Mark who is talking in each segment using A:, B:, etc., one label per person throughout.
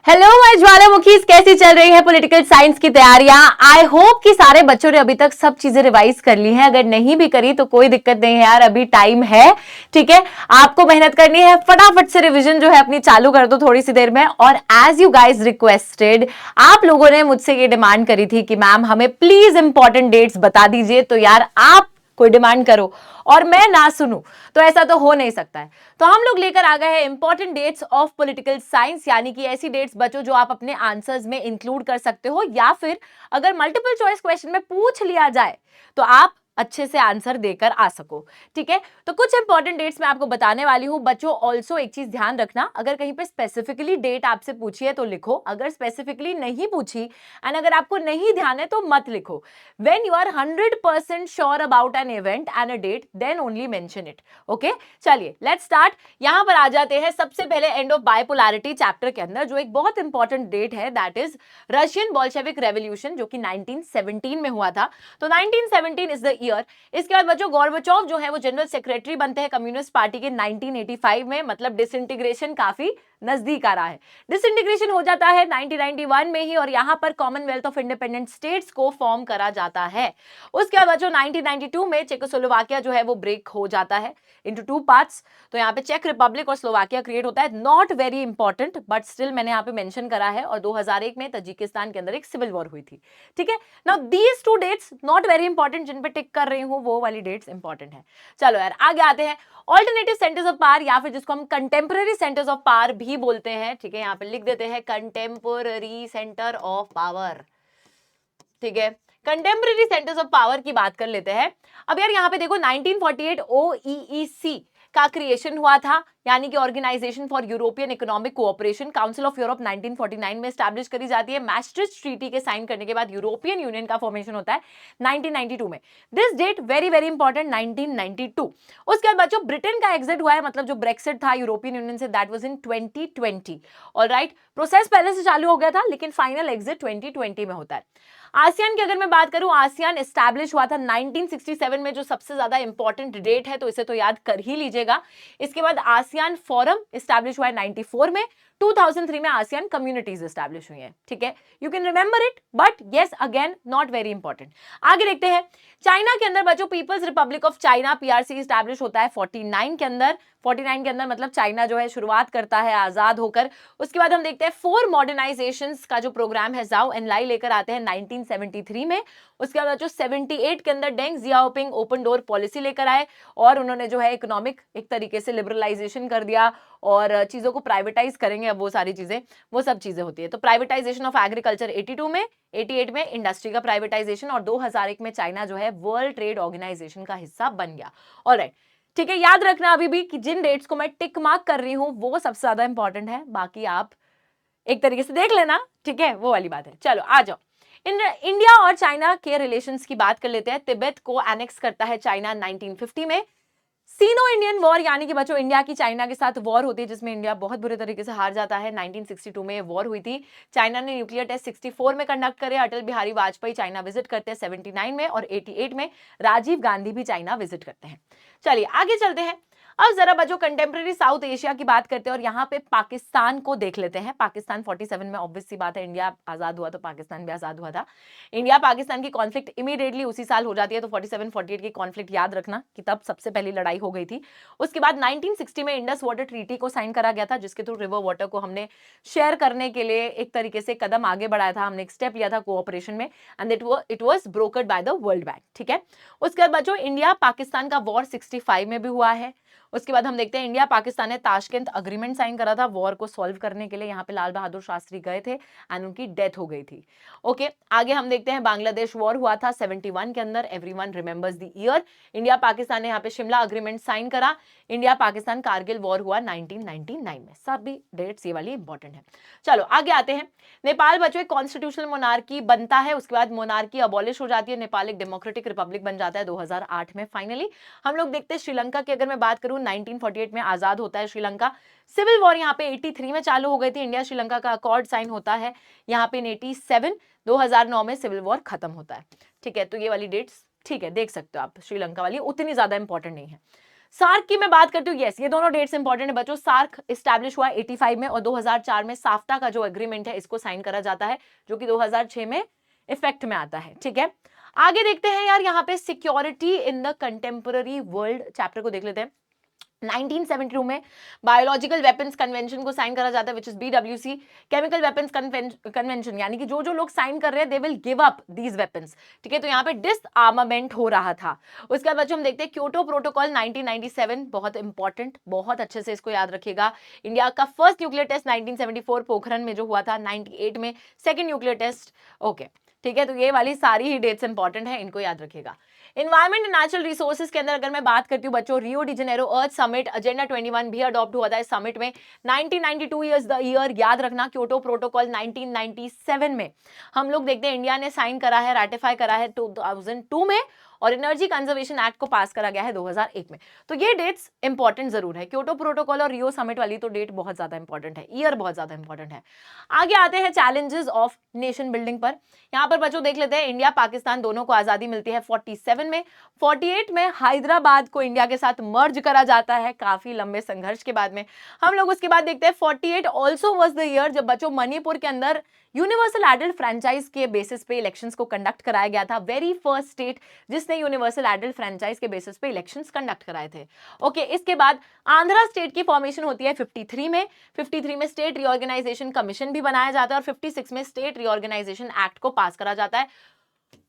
A: Hello my ज्वालामुखीज, कैसी चल रही है पॉलिटिकल साइंस की तैयारियां। आई होप कि सारे बच्चों ने अभी तक सब चीजें रिवाइज कर ली हैं। अगर नहीं भी करी तो कोई दिक्कत नहीं है यार, अभी टाइम है। ठीक है, आपको मेहनत करनी है, फटाफट से रिवीजन जो है अपनी चालू कर दो थोड़ी सी देर में। और एज यू गाइज रिक्वेस्टेड, आप लोगों ने मुझसे ये डिमांड करी थी कि मैम हमें प्लीज इंपॉर्टेंट डेट्स बता दीजिए। तो यार आप कोई डिमांड करो और मैं ना सुनूं तो ऐसा तो हो नहीं सकता है। तो हम लोग लेकर आ गए हैं important dates of political science, यानी कि ऐसी डेट्स बच्चों जो आप अपने आंसर्स में इंक्लूड कर सकते हो, या फिर अगर मल्टीपल चॉइस क्वेश्चन में पूछ लिया जाए तो आप अच्छे से आंसर देकर आ सको। ठीक है, तो कुछ इंपॉर्टेंट डेट्स मैं आपको बताने वाली हूं। बच्चों ऑल्सो एक चीज ध्यान रखना, अगर कहीं पे स्पेसिफिकली डेट आपसे पूछी है तो लिखो, अगर स्पेसिफिकली नहीं पूछी एंड अगर आपको नहीं ध्यान है तो मत लिखो। When you are 100% sure about an event and a date then only mention it. Okay, चलिए लेट्स स्टार्ट। यहां पर आ जाते हैं सबसे पहले एंड ऑफ बाइपोलैरिटी चैप्टर के अंदर, जो एक बहुत इंपॉर्टेंट डेट है, that is Russian Bolshevik revolution, जो कि 1917 में हुआ था। तो 1917 इज द ईयर। इसके बाद बच्चों गोर्बाचोव जो है वो जनरल सेक्रेटरी बनते हैं कम्युनिस्ट पार्टी के 1985 में, मतलब डिसइंटीग्रेशन काफी नजदीक आ रहा है। डिसइंटीग्रेशन हो जाता है 1991 में ही, और यहां पर कॉमनवेल्थ ऑफ इंडिपेंडेंट स्टेट्स को फॉर्म करा जाता है। उसके बाद बच्चों 1992 में चेकोस्लोवाकिया जो है वो ब्रेक हो जाता है इनटू टू पार्ट्स। तो यहाँ पे चेक रिपब्लिक और स्लोवाकिया क्रिएट होता है। Not very important but still मैंने यहाँ पे मेंशन करा है। और 2001 में तजिकिस्तान के अंदर एक सिविल वॉर हुई थी। ठीक है, now these two dates not very important, जिन पे टिक कर रही हूँ वो वाली डेट्स इंपॉर्टेंट है। चलो यार आगे आते हैं। ऑल्टरनेटिव सेंटर्स ऑफ पावर, या फिर जिसको हम कंटेम्पररी सेंटर्स ऑफ पावर भी बोलते हैं। ठीक है, यहाँ पे लिख देते हैं कंटेम्पररी सेंटर ऑफ पावर। ठीक है, कंटेम्पररी सेंटर्स ऑफ पावर की बात कर लेते हैं। अब यार यहाँ पे देखो 1948 ओईईसी का क्रिएशन हुआ था, यानी कि organisation for European economic cooperation. Council of Europe 1949 में स्टैब्लिश करी जाती है। मैस्ट्रिक्ट ट्रीटी के साइन करने के बाद यूरोपियन यूनियन का फॉर्मेशन होता है 1992 में। This date very very important, 1992। उसके बाद बच्चों ब्रिटेन का एग्जिट हुआ है, मतलब जो ब्रेक्सिट था यूरोपियन यूनियन से, that was in 2020। Alright, process पहले से चालू हो गया था लेकिन फाइनल एग्जिट 2020 में होता है। आसियान की अगर मैं बात करूं, आसियान एस्टैब्लिश हुआ था 1967 में, जो सबसे ज्यादा इंपॉर्टेंट डेट है, तो इसे तो याद कर ही लीजिएगा। इसके बाद आसियान फोरम एस्टैब्लिश हुआ है 94 में। 2003 में आसियान कम्युनिटीज एस्टैब्लिश हुई हैं। ठीक है, you can remember it but yes again not very important. आगे देखते हैं। चाइना के अंदर बच्चों People's Republic of China PRC establish होता है 49 के अंदर। 49 के अंदर मतलब चाइना जो है शुरुआत करता है आजाद होकर। उसके बाद हम देखते हैं फोर मॉडर्नाइजेशंस का जो प्रोग्राम है जाओ एनलाई लेकर आते हैं 1973 में। उसके बाद जो 78 के अंदर Deng Xiaoping open door policy लेकर आए, और उन्होंने जो है इकोनॉमिक एक तरीके से लिबरलाइजेशन कर दिया और चीजों को प्राइवेटाइज करेंगे। अब वो सारी चीजें, वो सब चीजें होती है। तो प्राइवेटाइजेशन ऑफ एग्रीकल्चर 82 में, 88 में इंडस्ट्री का प्राइवेटाइजेशन, और 2001 में चाइना जो है वर्ल्ड ट्रेड ऑर्गेनाइजेशन का हिस्सा बन गया। ऑलराइट, ठीक है, याद रखना अभी भी कि जिन डेट्स को मैं टिक मार्क कर रही हूं वो सबसे ज्यादा इंपॉर्टेंट है, बाकी आप एक तरीके से देख लेना। ठीक है, वो वाली बात है। चलो आ जाओ, इंडिया और चाइना के रिलेशंस की बात कर लेते हैं। तिब्बत को एनेक्स करता है चाइना 1950 में। सीनो इंडियन वॉर, यानी कि बच्चों इंडिया की चाइना के साथ वॉर होती है जिसमें इंडिया बहुत बुरे तरीके से हार जाता है। 1962 में वॉर हुई थी। चाइना ने न्यूक्लियर टेस्ट 64 में कंडक्ट करे। अटल बिहारी वाजपेयी चाइना विजिट करते हैं 79 में, और 88 में राजीव गांधी भी चाइना विजिट करते हैं। चलिए आगे चलते हैं। अब जरा बच्चों कंटेम्प्रेरी साउथ एशिया की बात करते हैं, और यहाँ पे पाकिस्तान को देख लेते हैं। पाकिस्तान 47 में, ऑब्वियस सी बात है, इंडिया आजाद हुआ तो पाकिस्तान भी आजाद हुआ था। इंडिया पाकिस्तान की कॉन्फ्लिक्ट इमीडिएटली उसी साल हो जाती है। तो 47-48 की कॉन्फ्लिक्ट याद रखना कि तब सबसे पहली लड़ाई हो गई थी। उसके बाद 1960 में इंडस वाटर ट्रीटी को साइन करा गया था, जिसके थ्रू रिवर वाटर को हमने शेयर करने के लिए एक तरीके से कदम आगे बढ़ाया था, हमने एक स्टेप लिया था कोऑपरेशन में, and it was brokered by the world bank. ठीक है, उसके बाद बच्चों इंडिया पाकिस्तान का वॉर 65 में भी हुआ है। उसके बाद हम देखते हैं इंडिया पाकिस्तान ने ताशकंद अग्रीमेंट साइन करा था वॉर को सॉल्व करने के लिए। यहाँ पे लाल बहादुर शास्त्री गए थे एंड उनकी डेथ हो गई थी। ओके, आगे हम देखते हैं बांग्लादेश वॉर हुआ था 71 के अंदर। Everyone remembers the year. India Pakistan ने यहाँ पे शिमला अग्रीमेंट साइन करा। इंडिया पाकिस्तान कारगिल वॉर हुआ 1999 में। सभी डेट्स ये वाली इंपॉर्टेंट है। चलो आगे आते हैं। नेपाल बच्चों एक कॉन्स्टिट्यूशनल मोनार्की बनता है, उसके बाद मोनार्की अबॉलिश हो जाती है, नेपाल एक डेमोक्रेटिक रिपब्लिक बन जाता है 2008 में फाइनली। हम लोग देखते हैं श्रीलंका की अगर मैं बात करूं, 1948 में आजाद होता है श्रीलंका। सिविल वॉर यहाँ पे 83 में चालू हो गई थी। इंडिया श्रीलंका का अकॉर्ड साइन होता है यहाँ पे 87। 2009 में सिविल वॉर खत्म होता है। ठीक है, तो ये वाली डेट्स ठीक है देख सकते हो आप, श्रीलंका वाली उतनी ज्यादा इंपॉर्टेंट नहीं है। सार्क की मैं बात करती हूँ, यस ये दोनों डेट्स इंपॉर्टेंट है बच्चों। सार्क इस्टेब्लिश हुआ 85 में और 2004 में साफ्टा का जो एग्रीमेंट है इसको साइन करा जाता है, जो कि 2006 में इफेक्ट में आता है। ठीक है, आगे देखते हैं यार, यहाँ पे security in the contemporary world chapter को देख लेते हैं। 1972 में बायोलॉजिकल वेपन्स कन्वेंशन को साइन करा जाता है, which is BWC, chemical weapons convention, यानी कि जो जो लोग साइन कर रहे हैं they will give up these weapons. ठीक है, तो यहाँ पे डिसआर्मामेंट हो रहा था। उसके बाद बच्चों हम देखते हैं क्योटो प्रोटोकॉल 1997, बहुत इंपॉर्टेंट, बहुत अच्छे से इसको याद रखिएगा। इंडिया का फर्स्ट न्यूक्लियर टेस्ट 1974 पोखरण में जो हुआ था, 98 में सेकेंड न्यूक्लियर टेस्ट। ओके ठीक है, तो ये वाली सारी ही डेट्स इंपॉर्टेंट है, इनको याद रखिएगा। इन्वायरमेंट एंड नेचुरल रिसोर्सेज के अंदर अगर मैं बात करती हूँ बच्चों, रियो डी जेनेरो अर्थ समिट एजेंडा 21 भी अडॉप्ट हुआ था इस समिट में। 1992 ईयर्स द ईयर, याद रखना। क्योटो प्रोटोकॉल 1997 में हम लोग देखते हैं इंडिया ने साइन करा है, रैटिफाई करा है 2002 में, और एनर्जी कंजर्वेशन एक्ट को पास करा गया है 2001 में। तो ये डेट्स इंपॉर्टेंट जरूर है, क्योटो प्रोटोकॉल और रियो समिट वाली तो डेट बहुत ज्यादा इंपॉर्टेंट है, ईयर बहुत ज्यादा इंपॉर्टेंट है। आगे आते हैं चैलेंजेस ऑफ नेशन बिल्डिंग पर। यहाँ पर बच्चों देख लेते हैं, इंडिया पाकिस्तान दोनों को आजादी मिलती है 47 में। 48 में हैदराबाद को इंडिया के साथ मर्ज करा जाता है, काफी लंबे संघर्ष के बाद में। हम लोग उसके बाद देखते हैं 48 ऑल्सो वाज द ईयर जब बच्चों मणिपुर के अंदर यूनिवर्सल एडल्ट फ्रेंचाइज के बेसिस पे इलेक्शंस को कंडक्ट कराया गया था। वेरी फर्स्ट स्टेट जिसने यूनिवर्सल एडल्ट फ्रेंचाइज के बेसिस पे इलेक्शंस कंडक्ट कराए थे। ओके, इसके बाद आंध्रा स्टेट की फॉर्मेशन होती है 53 में। 53 में स्टेट रीऑर्गेनाइजेशन कमीशन भी बनाया जाता है और 56 में स्टेट रीऑर्गेनाइजेशन एक्ट को पास करा जाता है,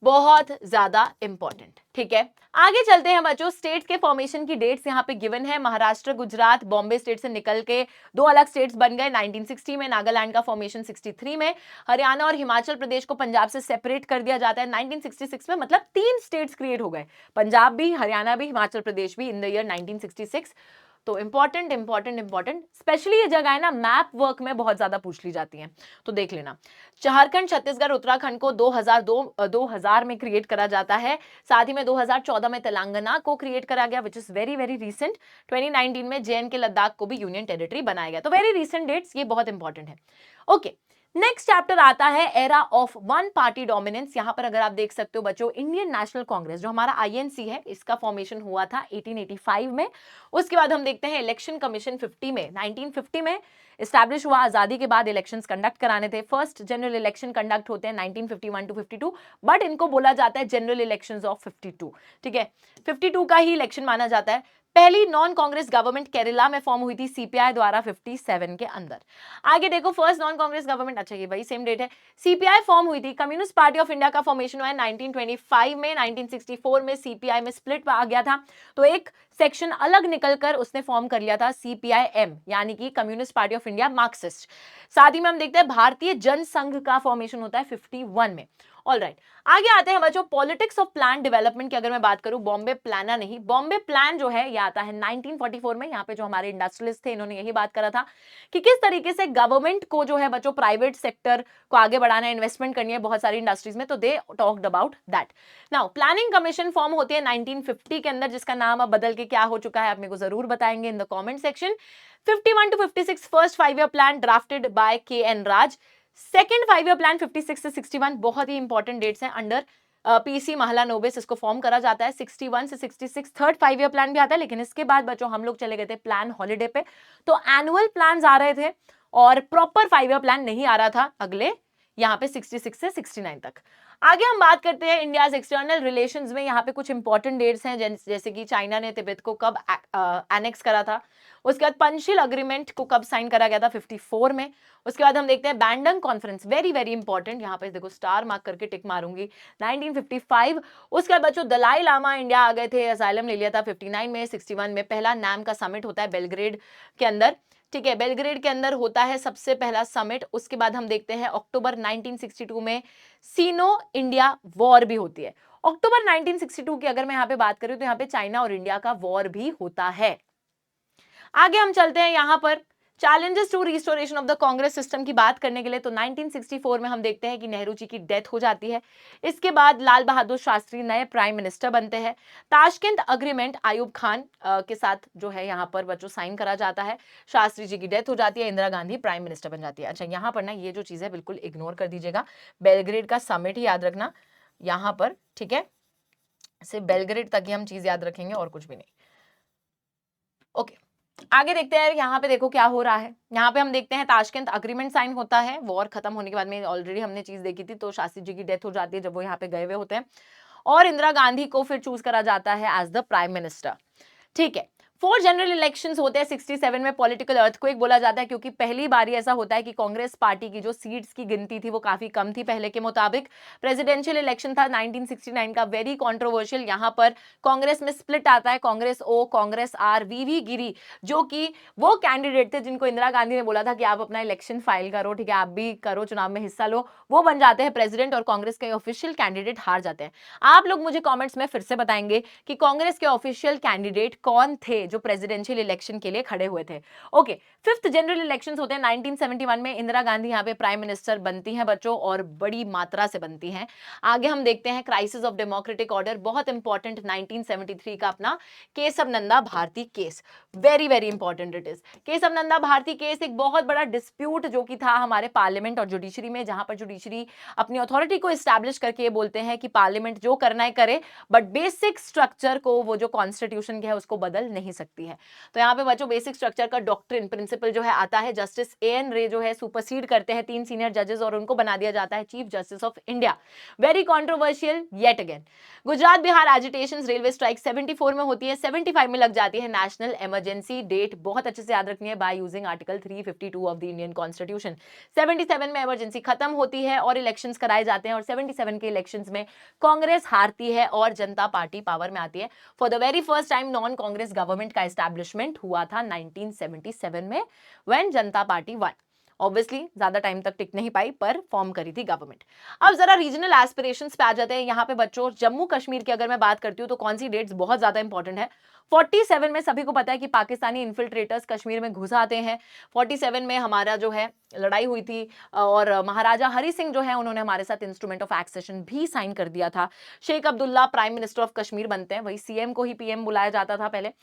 A: बहुत ज्यादा इंपॉर्टेंट। ठीक है, आगे चलते हैं बच्चों। स्टेट्स के फॉर्मेशन की डेट्स यहाँ पे गिवन है। महाराष्ट्र, गुजरात, बॉम्बे स्टेट से निकल के दो अलग स्टेट्स बन गए 1960 में। नागालैंड का फॉर्मेशन 63 में। हरियाणा और हिमाचल प्रदेश को पंजाब से सेपरेट कर दिया जाता है 1966 में, मतलब 3 स्टेट्स क्रिएट हो गए, पंजाब भी, हरियाणा भी, हिमाचल प्रदेश भी, इन द ईयर 1966। तो इंपॉर्टेंट इंपॉर्टेंट इंपॉर्टेंट, स्पेशली ये जगह है ना मैप वर्क में बहुत ज्यादा पूछ ली जाती हैं, तो देख लेना। झारखंड, छत्तीसगढ़, उत्तराखंड को 2000 में क्रिएट करा जाता है। साथ ही में 2014 में तेलंगाना को क्रिएट करा गया, which is very very recent. 2019 में JNK लद्दाख को भी यूनियन टेरिटरी बनाया गया। तो वेरी रीसेंट डेट्स, ये बहुत इंपॉर्टेंट है। ओके, नेक्स्ट चैप्टर आता है era of one party dominance. यहां पर अगर आप देख सकते हो बच्चों, इंडियन नेशनल कांग्रेस जो हमारा INC है, इसका फॉर्मेशन हुआ था 1885 में। उसके बाद हम देखते हैं इलेक्शन कमीशन 50 में, 1950 में एस्टैब्लिश हुआ। आजादी के बाद इलेक्शंस कंडक्ट कराने थे। फर्स्ट जनरल इलेक्शन कंडक्ट होते हैं 1951 टू 52, बट इनको बोला जाता है जनरल इलेक्शंस ऑफ 52। ठीक है, 52 का ही इलेक्शन माना जाता है। पहली नॉन कांग्रेस गवर्नमेंट केरला में फॉर्म हुई थी CPI द्वारा 57 के अंदर। आगे देखो, फर्स्ट नॉन कांग्रेस गवर्नमेंट, अच्छा ये वही सेम डेट है, CPI फॉर्म हुई थी। कम्युनिस्ट पार्टी ऑफ इंडिया का फॉर्मेशन हुआ है 1925 में। 1964 में CPI में स्प्लिट आ गया था, तो एक सेक्शन अलग निकलकर उसने फॉर्म कर लिया था CPIM, यानी कि communist party of India Marxist. साथ ही में हम देखते हैं भारतीय जनसंघ का फॉर्मेशन होता है 51 में। ऑलराइट, आगे आते हैं बच्चों पॉलिटिक्स ऑफ प्लान डेवलपमेंट की अगर मैं बात करूं, बॉम्बे प्लान नहीं, बॉम्बे प्लान जो है ये आता है 1944 में। यहाँ पे जो हमारे इंडस्ट्रियलिस्ट थे इन्होंने यही बात करा था कि किस तरीके से गवर्नमेंट को जो है बच्चों प्राइवेट सेक्टर को आगे बढ़ाना है, इन्वेस्टमेंट करनी है बहुत सारी इंडस्ट्रीज में, तो they talked about that. Now planning commission form होती है 1950 के अंदर, जिसका नाम अब बदल के क्या हो चुका है आप मेरे को जरूर बताएंगे in the comment section. 51 to 56 first 5 year plan drafted by KN Raj. Second 5 year plan 56 से 61, बहुत ही इंपॉर्टेंट डेट्स हैं, अंडर PC महालानोबिस इसको फॉर्म करा जाता है। 61 से 66 थर्ड 5 ईयर प्लान भी आता है, लेकिन इसके बाद बच्चों हम लोग चले गए थे प्लान हॉलिडे पे, तो एनुअल प्लान आ रहे थे और प्रॉपर 5 ईयर प्लान नहीं आ रहा था अगले यहाँ पे 66 से 69 तक। आगे हम बात करते हैं इंडियाज एक्सटर्नल रिलेशंस में। यहाँ पे कुछ इंपॉर्टेंट डेट्स हैं, जैसे कि चाइना ने तिब्बत को कब एनेक्स करा था। उसके बाद पंचशील अग्रीमेंट को कब साइन करा गया था 54 में। उसके बाद हम देखते हैं बैंडंग कॉन्फ्रेंस, वेरी वेरी इंपॉर्टेंट, यहाँ पे देखो स्टार मार्क करके टिक मारूंगी, 1955। उसके बाद बच्चों दलाई लामा इंडिया आ गए थे, असाइलम ले लिया था 59 में। 61 में पहला नाम का समिट होता है बेलग्रेड के अंदर। ठीक है, बेलग्रेड के अंदर होता है सबसे पहला समिट। उसके बाद हम देखते हैं अक्टूबर 1962 में सीनो इंडिया वॉर भी होती है। अक्टूबर 1962 की अगर मैं यहाँ पे बात करूं तो यहाँ पे चाइना और इंडिया का वॉर भी होता है। आगे हम चलते हैं यहाँ पर challenges to restoration of the Congress system की बात करने के लिए, तो 1964 में हम देखते हैं कि नेहरू जी की डेथ हो जाती है। इसके बाद लाल बहादुर शास्त्री नए प्राइम मिनिस्टर बनते हैं। ताशकंद अग्रीमेंट आयूब खान के साथ जो है यहाँ पर बच्चों साइन करा जाता है। शास्त्री जी की डेथ हो जाती है, इंदिरा गांधी प्राइम मिनिस्टर बन जाती है। अच्छा, यहाँ पर ना ये जो चीज है बिल्कुल इग्नोर कर दीजिएगा, बेलग्रेड का समिट ही याद रखना यहाँ पर। ठीक है, सिर्फ बेलग्रेड तक ही हम चीज याद रखेंगे और कुछ भी नहीं। ओके, आगे देखते हैं यहाँ पे देखो क्या हो रहा है। यहाँ पे हम देखते हैं ताशकंद अग्रीमेंट साइन होता है, वॉर खत्म होने के बाद में, ऑलरेडी हमने चीज देखी थी। तो शास्त्री जी की डेथ हो जाती है जब वो यहाँ पे गए हुए होते हैं, और इंदिरा गांधी को फिर चूज करा जाता है एज द प्राइम मिनिस्टर। ठीक है, 4 जनरल इलेक्शंस होते हैं 67 में। पॉलिटिकल अर्थक्वेक बोला जाता है क्योंकि पहली बार ऐसा होता है कि कांग्रेस पार्टी की जो सीट्स की गिनती थी वो काफी कम थी पहले के मुताबिक। प्रेसिडेंशियल इलेक्शन था 1969 का, वेरी कंट्रोवर्शियल। यहां पर कांग्रेस में स्प्लिट आता है, कांग्रेस ओ, कांग्रेस आर। वीवी गिरी जो कि वो कैंडिडेट थे जिनको इंदिरा गांधी ने बोला था कि आप अपना इलेक्शन फाइल करो, ठीक है, आप भी करो, चुनाव में हिस्सा लो, वो बन जाते हैं प्रेसिडेंट और कांग्रेस के ऑफिशियल कैंडिडेट हार जाते हैं। आप लोग मुझे कॉमेंट्स में फिर से बताएंगे कि कांग्रेस के ऑफिशियल कैंडिडेट कौन थे जो प्रेसिडेंशियल इलेक्शन के लिए खड़े हुए थे। ओके, 5th जनरल इलेक्शंस होते हैं 1971 में। इंदिरा गांधी यहां पे प्राइम मिनिस्टर बनती हैं बच्चों, और बड़ी मात्रा से बनती हैं। आगे हम देखते हैं क्राइसिस ऑफ डेमोक्रेटिक ऑर्डर, बहुत इंपॉर्टेंट, 1973 का अपना Kesavananda Bharati case, very very important it is. Kesavananda Bharati case एक बहुत बड़ा डिस्प्यूट जो कि था हमारे पार्लियामेंट और जुडिशरी में, जहां पर जुडिशरी अपनी अथॉरिटी को एस्टैब्लिश करके ये बोलते हैं कि पार्लियामेंट जो करना है करे, बट बेसिक स्ट्रक्चर को, वो जो कॉन्स्टिट्यूशन है उसको बदल नहीं सकती है। तो यहाँ पे बच्चों बेसिक स्ट्रक्चर का डॉक्ट्रिन प्रिंसिपल जो है आता है, जस्टिस एएन रे जो है सुपरसीड करते हैं 3 सीनियर जजेस और उनको बना दिया जाता है chief justice of India. Very controversial yet again. Gujarat Bihar agitation, railway strike 74 में होती है, 75 में लग जाती है नेशनल इमरजेंसी। डेट बहुत अच्छे से याद रखनी है, by using article 352 of the Indian constitution. 77 में इमरजेंसी खत्म होती है और इलेक्शंस कराए जाते हैं, और 77 के इलेक्शंस में कांग्रेस हारती है और जनता पार्टी पावर में आती है। For the very first time non Congress government का एस्टैब्लिशमेंट हुआ था 1977 में, when Janata party one. Obviously ज्यादा टाइम तक टिक नहीं पाई, पर फॉर्म करी थी गवर्नमेंट। अब जरा रीजनल एस्पिरेशंस पे आ जाते हैं। यहाँ पे बच्चों जम्मू कश्मीर की अगर मैं बात करती हूँ तो कौन सी डेट्स बहुत ज्यादा इंपॉर्टेंट है। 47 में सभी को पता है कि पाकिस्तानी इन्फिल्ट्रेटर्स कश्मीर में घुस आते हैं। 47 में हमारा जो है लड़ाई हुई थी, और महाराजा हरि सिंह जो है उन्होंने हमारे साथ इंस्ट्रूमेंट ऑफ एक्सेशन भी साइन कर दिया था। Sheikh Abdullah prime minister of Kashmir बनते हैं, वही सीएम को ही पीएम बुलाया जाता था पहले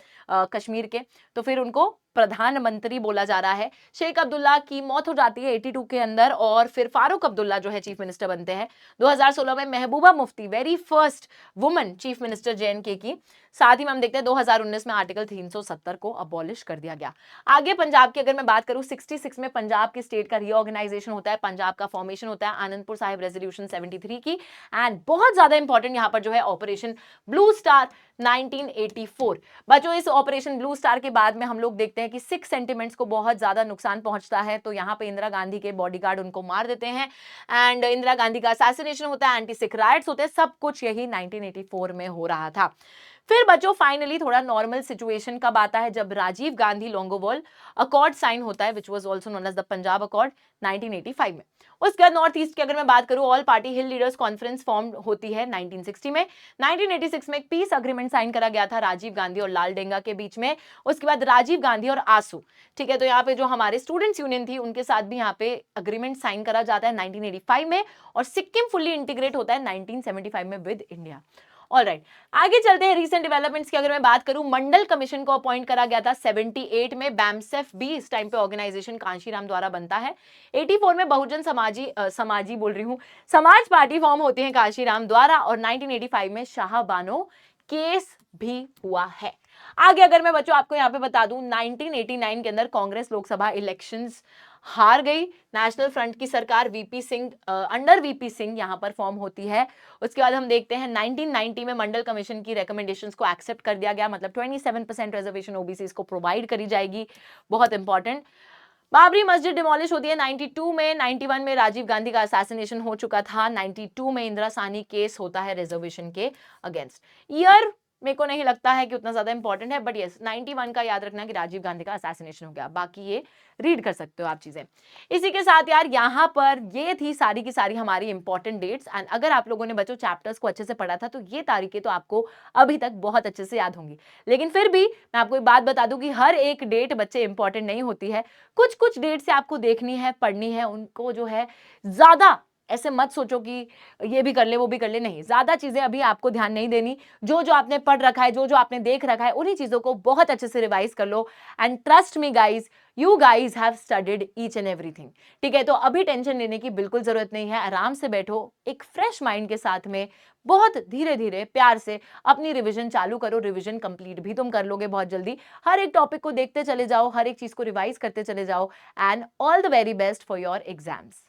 A: कश्मीर के, तो फिर उनको प्रधानमंत्री बोला जा रहा है। शेख अब्दुल्ला की मौत हो जाती है 82 के अंदर, और फिर फारूक अब्दुल्ला जो है चीफ मिनिस्टर बनते हैं। 2016 में Mehbooba Mufti, very first woman chief minister J and K की। साथ ही में हम देखते हैं 2019 में आर्टिकल 370 को अबॉलिश कर दिया गया। आगे पंजाब की अगर मैं बात करूं, 66 में पंजाब की स्टेट का रीऑर्गेनाइजेशन होता है, पंजाब का फॉर्मेशन होता है, आनंदपुर साहिब रेजोल्यूशन 73 की। एंड बहुत ज्यादा इंपॉर्टेंट यहां पर जो है ऑपरेशन ब्लू स्टार 1984। बच्चों इस ऑपरेशन ब्लू स्टार के बाद में हम लोग देखते हैं कि सिख सेंटिमेंट्स को बहुत ज्यादा नुकसान पहुंचता है, तो यहाँ पे इंदिरा गांधी के बॉडीगार्ड उनको मार देते हैं, एंड इंदिरा गांधी का असैसिनेशन होता है, एंटी सिख राइट्स होते हैं, सब कुछ यही 1984 में हो रहा था। फिर बच्चों फाइनली थोड़ा नॉर्मल सिचुएशन कब आता है, जब राजीव गांधी लोंगोवाल अकॉर्ड साइन होता है, which was also known as the Punjab accord 1985 में। उसके बाद नॉर्थ ईस्ट की अगर मैं बात करूं, ऑल पार्टी हिल लीडर्स कॉन्फ्रेंस फॉर्म होती है 1960 में। 1986 में एक पीस अग्रीमेंट साइन करा गया था राजीव गांधी और लाल डेंगा के बीच में। उसके बाद राजीव गांधी और आसू, ठीक है, तो यहाँ पे जो हमारे स्टूडेंट्स यूनियन थी उनके साथ भी यहाँ पे अग्रीमेंट साइन करा जाता है 1985 में, और सिक्किम फुल्ली इंटीग्रेट होता है 1975 में विद इंडिया। ऑलराइट, आगे चलते हैं रिसेंट डेवलपमेंट्स की अगर मैं बात करूं, मंडल कमीशन को अपॉइंट करा गया था 78 में। बैमसेफ भी इस टाइम पे ऑर्गेनाइजेशन कांशीराम द्वारा बनता है। 84 में बहुजन समाजी बोल रही हूं, समाज पार्टी फॉर्म होती है कांशीराम द्वारा, और 1985 में शाहबानो केस भी हुआ है। आगे अगर मैं बच्चों आपको यहाँ पे बता दूं, 1989 के अंदर कांग्रेस लोकसभा इलेक्शंस हार गई। नेशनल फ्रंट की सरकार VP Singh, under VP Singh यहां पर फॉर्म होती है। उसके बाद हम देखते हैं 1990 में मंडल कमीशन की रिकमेंडेशंस को एक्सेप्ट कर दिया गया, मतलब 27% रिजर्वेशन ओबीसी को प्रोवाइड करी जाएगी, बहुत इंपॉर्टेंट। बाबरी मस्जिद डिमोलिश होती है 92 में। 91 में राजीव गांधी का असैसिनेशन हो चुका था। 92 में इंदिरा साहनी केस होता है रिजर्वेशन के अगेंस्ट। ईयर मेरे को नहीं लगता है कि उतना ज्यादा इंपॉर्टेंट है, बट यस 91 का याद रखना कि राजीव गांधी का असैसिनेशन हो गया, बाकी ये रीड कर सकते हो आप चीजें। इसी के साथ यार यहाँ पर ये थी सारी की सारी हमारी इंपॉर्टेंट डेट्स, एंड अगर आप लोगों ने बच्चों चैप्टर्स को अच्छे से पढ़ा था तो ये तारीखें तो आपको अभी तक बहुत अच्छे से याद होंगी। लेकिन फिर भी मैं आपको एक बात बता दूं कि हर एक डेट बच्चे इंपॉर्टेंट नहीं होती है, कुछ कुछ डेट से आपको देखनी है, पढ़नी है, उनको जो है ज्यादा ऐसे मत सोचो कि ये भी कर ले वो भी कर ले, नहीं, ज्यादा चीजें अभी आपको ध्यान नहीं देनी। जो जो आपने पढ़ रखा है, जो जो आपने देख रखा है, उन्हीं चीजों को बहुत अच्छे से रिवाइज कर लो। And trust me guys, you guys have studied each and everything. ठीक है, तो अभी टेंशन लेने की बिल्कुल जरूरत नहीं है, आराम से बैठो एक फ्रेश माइंड के साथ में, बहुत धीरे धीरे प्यार से अपनी रिवीजन चालू करो। रिवीजन कंप्लीट भी तुम कर लोगे बहुत जल्दी। हर एक टॉपिक को देखते चले जाओ, हर एक चीज को रिवाइज करते चले जाओ। And all the very best for your exams.